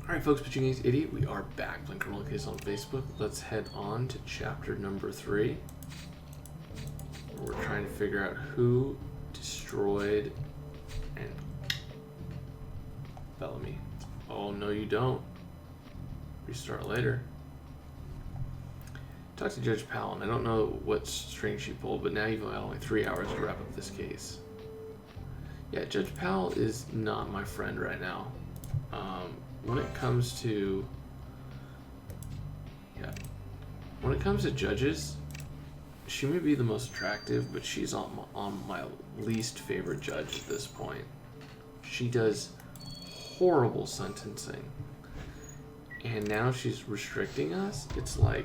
Alright folks, Pachinki's Idiot, we are back playing Criminal Case on Facebook. Let's head on to chapter number 3. Where we're trying to figure out who destroyed and Bellamy. Oh no you don't. Restart later. Talk to Judge Powell, and I don't know what string she pulled, but now you've got only 3 hours to wrap up this case. Yeah, Judge Powell is not my friend right now. When it comes to judges, she may be the most attractive, but she's on my least favorite judge at this point. She does horrible sentencing, and now she's restricting us. It's like,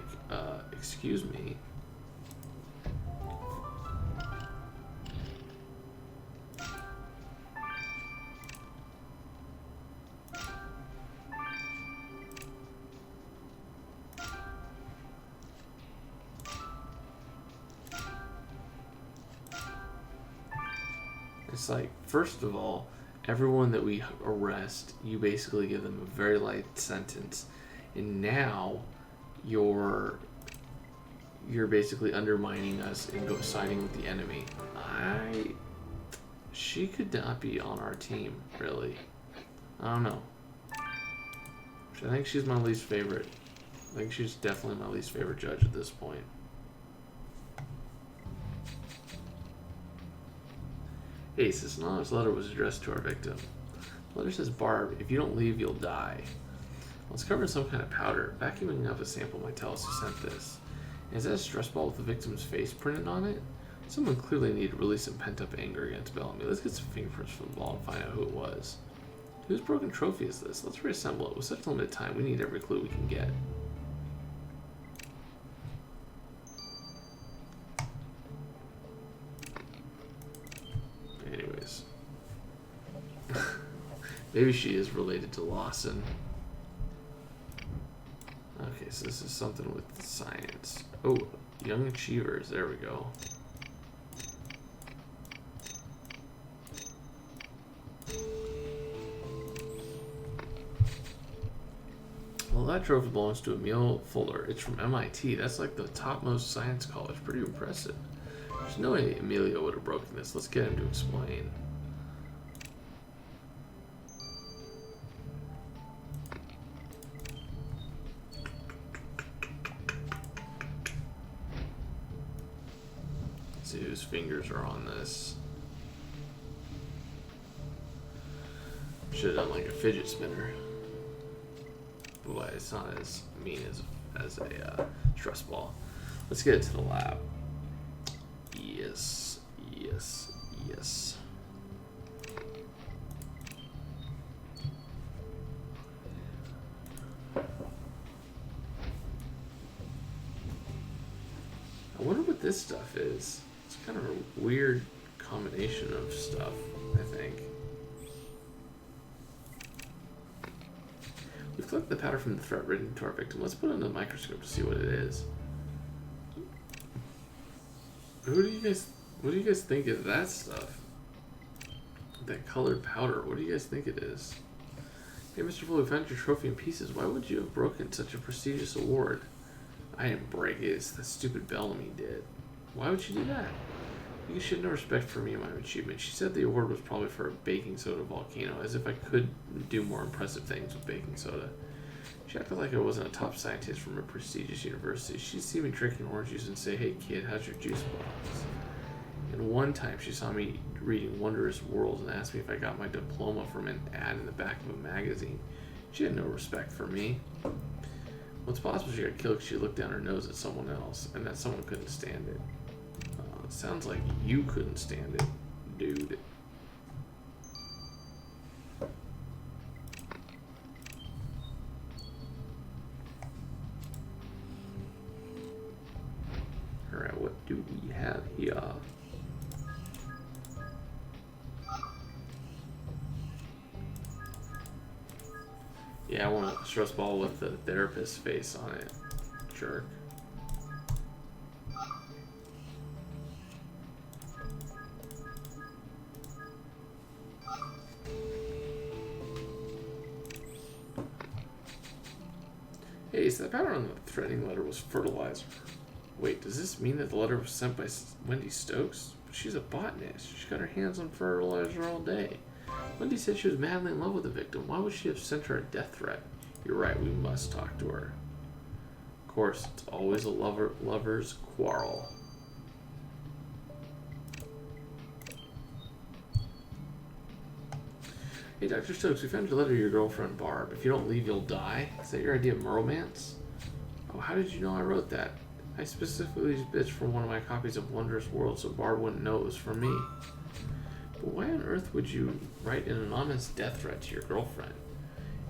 excuse me. It's like, first of all, everyone that we arrest, you basically give them a very light sentence, and now you're basically undermining us and siding with the enemy. She could not be on our team, really. I don't know. I think she's my least favorite. I think she's definitely my least favorite judge at this point. Ace, this anonymous letter was addressed to our victim. The letter says, Barb, if you don't leave, you'll die. Well, it's covered in some kind of powder. Vacuuming up a sample might tell us who sent this. And is that a stress ball with the victim's face printed on it? Someone clearly needed to release some pent-up anger against Bellamy. Let's get some fingerprints from the ball and find out who it was. Whose broken trophy is this? Let's reassemble it. With such limited time, we need every clue we can get. Anyways. Maybe she is related to Lawson. Okay, so this is something with science. Oh, young achievers. There we go. Well, that trophy belongs to Emil Fuller. It's from MIT. That's like the topmost science college. Pretty impressive. There's no way Emilio would have broken this. Let's get him to explain. Let's see whose fingers are on this. Should have done like a fidget spinner. But it's not as mean as a stress ball. Let's get it to the lab. Yes, yes, yes. I wonder what this stuff is. It's kind of a weird combination of stuff, I think. We've collected the powder from the threat written to our victim. Let's put it under the microscope to see what it is. What do you guys think of that stuff? That colored powder. What do you guys think it is? Hey, Mr. Fuller, we found your trophy in pieces. Why would you have broken such a prestigious award? I didn't break it. It's the stupid Bellamy did. Why would she do that? You should have no respect for me and my achievement. She said the award was probably for a baking soda volcano, as if I could do more impressive things with baking soda. She acted like I wasn't a top scientist from a prestigious university. She'd see me drinking orange juice and say, hey kid, how's your juice box? And one time she saw me reading Wondrous Worlds and asked me if I got my diploma from an ad in the back of a magazine. She had no respect for me. Well, it's possible she got killed because she looked down her nose at someone else, and that someone couldn't stand it. Sounds like you couldn't stand it, dude. Alright, what do we have here? Yeah, I want a stress ball with the therapist's face on it. Jerk. Hey, so the powder on the threatening letter was fertilizer. Wait, does this mean that the letter was sent by Wendy Stokes? But she's a botanist. She's got her hands on fertilizer all day. Wendy said she was madly in love with the victim. Why would she have sent her a death threat? You're right, we must talk to her. Of course, it's always a lover's quarrel. Hey, Dr. Stokes, we found your letter to your girlfriend, Barb. If you don't leave, you'll die. Is that your idea of romance? Oh, how did you know I wrote that? I specifically bitched for one of my copies of Wondrous World so Barb wouldn't know it was from me. But why on earth would you write an anonymous death threat to your girlfriend?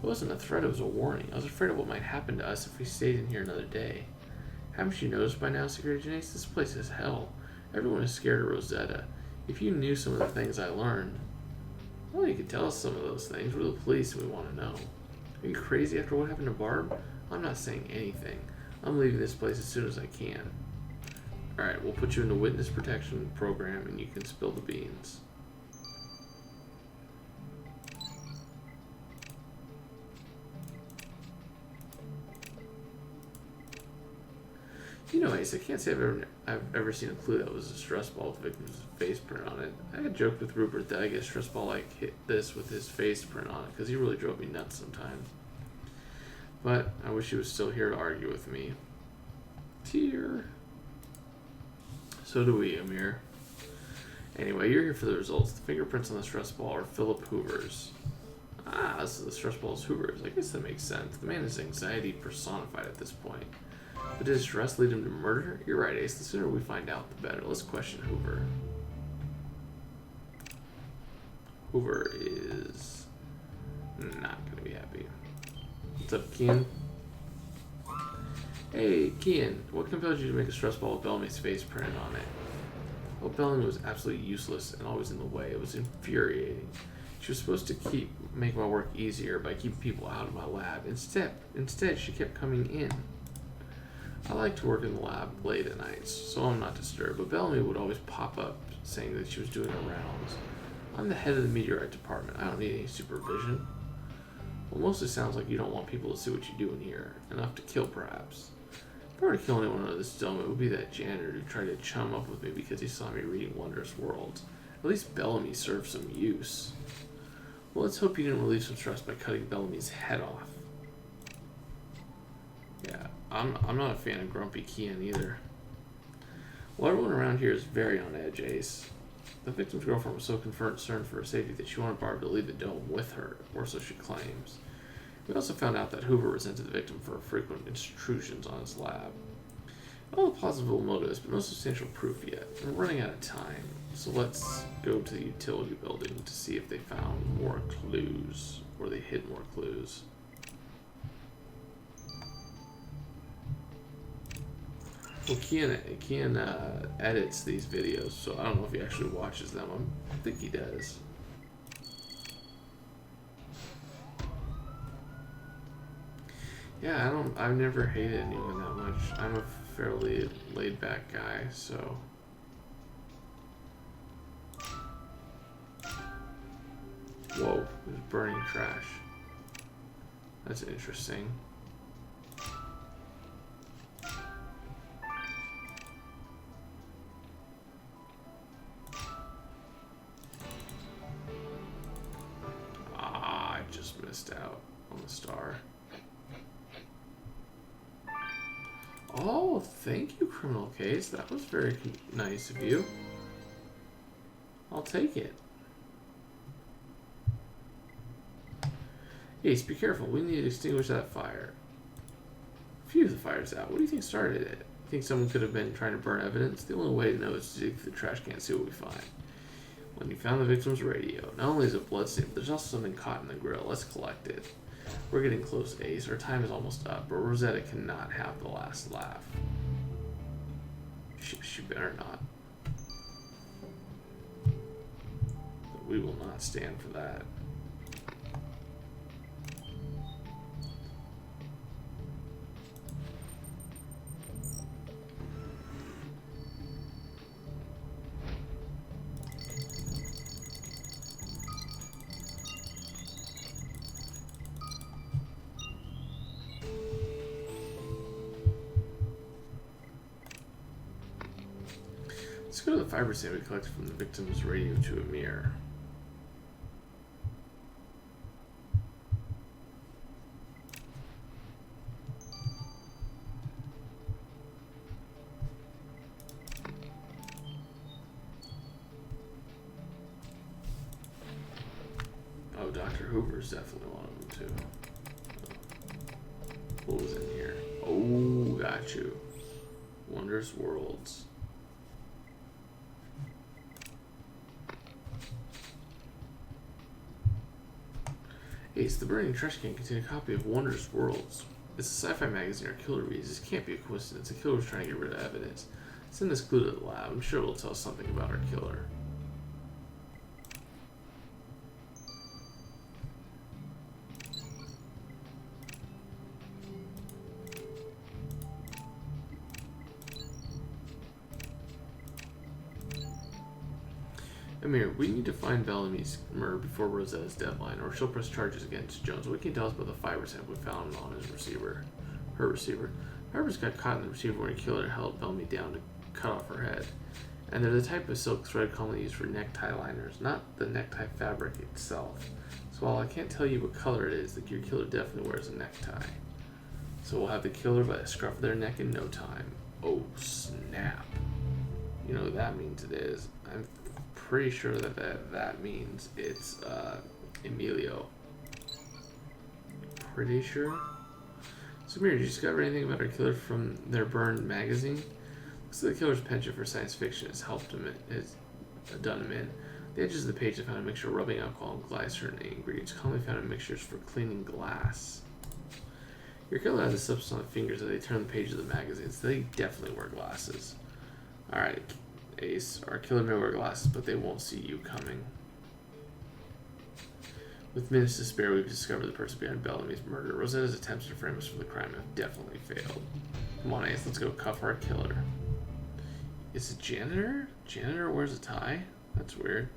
It wasn't a threat, it was a warning. I was afraid of what might happen to us if we stayed in here another day. Haven't you noticed by now, Security Janice? This place is hell. Everyone is scared of Rosetta. If you knew some of the things I learned... Well, you could tell us some of those things. We're the police and we want to know. Are you crazy after what happened to Barb? I'm not saying anything. I'm leaving this place as soon as I can. Alright, we'll put you in the witness protection program and you can spill the beans. You know, Ace, I can't say I've ever seen a clue that was a stress ball with the victim's face print on it. I had joked with Rupert that I get stress ball like hit this with his face print on it because he really drove me nuts sometimes. But I wish he was still here to argue with me. Tear. So do we, Amir. Anyway, you're here for the results. The fingerprints on the stress ball are Philip Hoover's. Ah, so the stress ball is Hoover's. I guess that makes sense. The man is anxiety personified at this point. But did his stress lead him to murder? You're right, Ace. The sooner we find out, the better. Let's question Hoover. Hoover is not going to be happy. What's up, Kian? Hey, Kian. What compelled you to make a stress ball with Bellamy's face printed on it? Well, Bellamy was absolutely useless and always in the way. It was infuriating. She was supposed to make my work easier by keeping people out of my lab. Instead, she kept coming in. I like to work in the lab late at nights, so I'm not disturbed, but Bellamy would always pop up saying that she was doing her rounds. I'm the head of the meteorite department. I don't need any supervision. Well, mostly sounds like you don't want people to see what you do in here. Enough to kill, perhaps. If I were to kill anyone under this dome, it would be that janitor who tried to chum up with me because he saw me reading Wondrous Worlds. At least Bellamy served some use. Well, let's hope you didn't relieve some stress by cutting Bellamy's head off. Yeah, I'm not a fan of Grumpy Kian either. Well, everyone around here is very on edge, Ace. The victim's girlfriend was so concerned for her safety that she wanted Barb to leave the dome with her, or so she claims. We also found out that Hoover resented the victim for frequent intrusions on his lab. All the plausible motives, but no substantial proof yet. We're running out of time, so let's go to the utility building to see if they found more clues, or they hid more clues. Well, Kian edits these videos, so I don't know if he actually watches them. I think he does. Yeah, I've never hated anyone that much. I'm a fairly laid-back guy, so. Whoa, there's burning trash. That's interesting. I just missed out on the star. Oh, thank you, criminal case. That was very nice of you. I'll take it. Ace, be careful. We need to extinguish that fire. Phew, the fire's out. What do you think started it? You think someone could have been trying to burn evidence? The only way to know is to dig through the trash can and see what we find. When you found the victim's radio, not only is it bloodstained, but there's also something caught in the grill. Let's collect it. We're getting close, Ace. Our time is almost up, but Rosetta cannot have the last laugh. She better not. But we will not stand for that. Let's go to the fiber sand we collected from the victim's radio to a mirror. Oh, Dr. Hoover's definitely one of them too. What was in here? Oh, got you. Wondrous Worlds. Ace, the burning trash can contains a copy of Wondrous Worlds. It's a sci-fi magazine our killer reads. This can't be a coincidence. The killer was trying to get rid of evidence. Send this clue to the lab. I'm sure it'll tell us something about our killer. Amir, we need to find Bellamy's murder before Rosetta's deadline, or she'll press charges against Jones. What can you tell us about the fiber sample we found on his receiver? Her receiver. Fibers got caught in the receiver when a killer held Bellamy down to cut off her head. And they're the type of silk thread commonly used for necktie liners, not the necktie fabric itself. So while I can't tell you what color it is, your killer definitely wears a necktie. So we'll have the killer by the scruff of their neck in no time. Oh, snap. You know what that means it is. I'm pretty sure that means it's Emilio. Pretty sure. So Amir, did you discover anything about our killer from their burned magazine? Looks like the killer's penchant for science fiction has helped him. Has done him in. The edges of the page have found a mixture of rubbing alcohol and glycerin ingredients commonly found in mixtures for cleaning glass. Your killer has a substance on the fingers as they turn the pages of the magazine, so they definitely wear glasses. Alright, Ace, our killer may wear glasses, but they won't see you coming. With minutes to spare, we've discovered the person behind Bellamy's murder. Rosetta's attempts to frame us for the crime have definitely failed. Come on, Ace, let's go cuff our killer. It's a janitor? Janitor wears a tie? That's weird.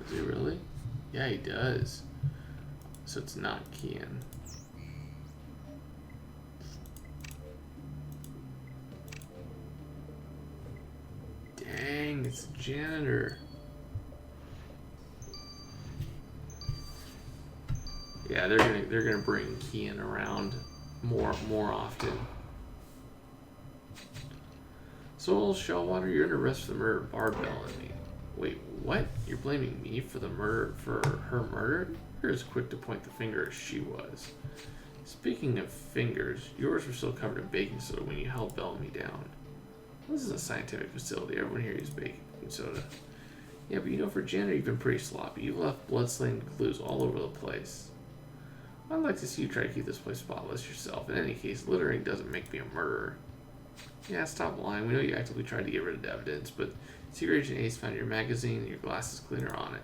Does he really? Yeah, he does. So it's not Kian. Dang, it's a janitor. Yeah, they're gonna bring Kian around more often. So, old Shellwater, you're under arrest for the murder of Barb Bellamy. Wait, what? You're blaming me for the murder, for her murder? You're as quick to point the finger as she was. Speaking of fingers, yours were still covered in baking soda when you held Bellamy down. This is a scientific facility. Everyone here uses baking soda. Yeah, but you know, for janitor, you've been pretty sloppy. You left blood-stained clues all over the place. I'd like to see you try to keep this place spotless yourself. In any case, littering doesn't make me a murderer. Yeah, stop lying. We know you actively tried to get rid of the evidence, but Secret Agent Ace found your magazine and your glasses cleaner on it.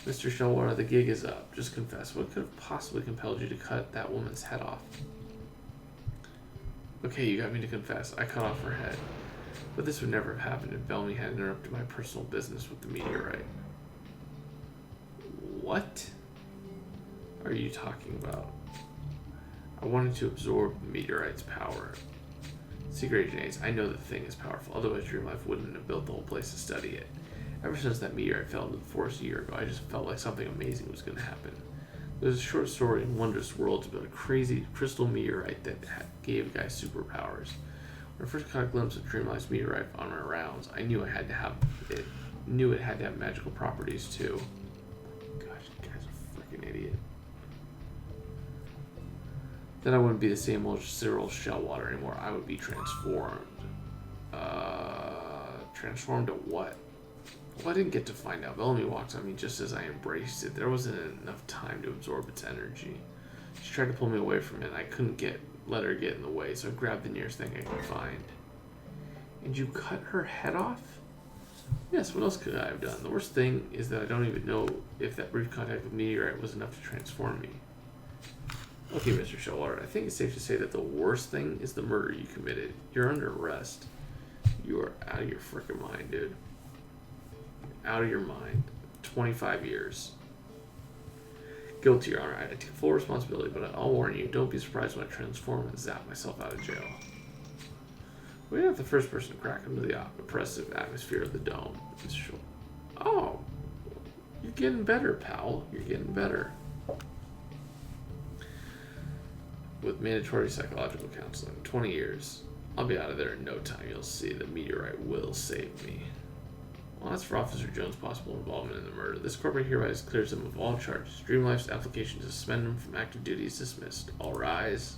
Mr. Shellwater, the gig is up. Just confess. What could have possibly compelled you to cut that woman's head off? Okay, you got me to confess. I cut off her head. But this would never have happened if Bellamy had interrupted my personal business with the meteorite. What are you talking about? I wanted to absorb the meteorite's power. Secret Agent Ace, I know the thing is powerful, otherwise Dreamlife wouldn't have built the whole place to study it. Ever since that meteorite fell into the forest a year ago, I just felt like something amazing was going to happen. There's a short story in Wondrous Worlds about a crazy crystal meteorite that gave guys superpowers. When I first caught a glimpse of Dreamlife's meteorite on my rounds, I knew it had to have magical properties too. Gosh, you guy's a freaking idiot. Then I wouldn't be the same old Cyril Shellwater anymore. I would be transformed. Transformed to what? Well, I didn't get to find out. Bellamy walked on me just as I embraced it. There wasn't enough time to absorb its energy. She tried to pull me away from it, and I couldn't let her get in the way, so I grabbed the nearest thing I could find. And you cut her head off? Yes, what else could I have done? The worst thing is that I don't even know if that brief contact with meteorite was enough to transform me. Okay, Mr. Shellwater, I think it's safe to say that the worst thing is the murder you committed. You're under arrest. You are out of your frickin' mind, dude. Out of your mind. 25 years. Guilty, Your Honor. I take full responsibility, but I'll warn you, don't be surprised when I transform and zap myself out of jail. We're not the first person to crack into the oppressive atmosphere of the dome. Oh, you're getting better, pal. You're getting better. With mandatory psychological counseling, 20 years. I'll be out of there in no time. You'll see the meteorite will save me. Well, as for Officer Jones' possible involvement in the murder, this corporate hereby clears him of all charges. Dream Life's application to suspend him from active duty is dismissed. All rise.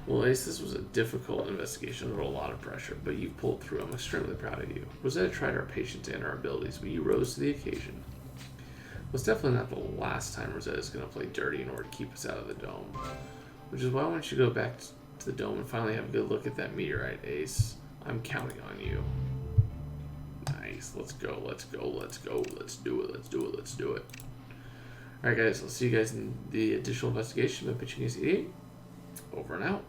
Well, Ace, this was a difficult investigation under a lot of pressure, but you pulled through. I'm extremely proud of you. Rosetta tried our patience and our abilities, but you rose to the occasion. Well, it's definitely not the last time Rosetta's going to play dirty in order to keep us out of the dome. Which is why I want you to go back to the dome and finally have a good look at that meteorite, Ace. I'm counting on you. Nice. Let's go. Let's go. Let's go. Let's do it. Let's do it. Let's do it. Alright, guys. I'll see you guys in the additional investigation by Pitching Case 88. Over and out.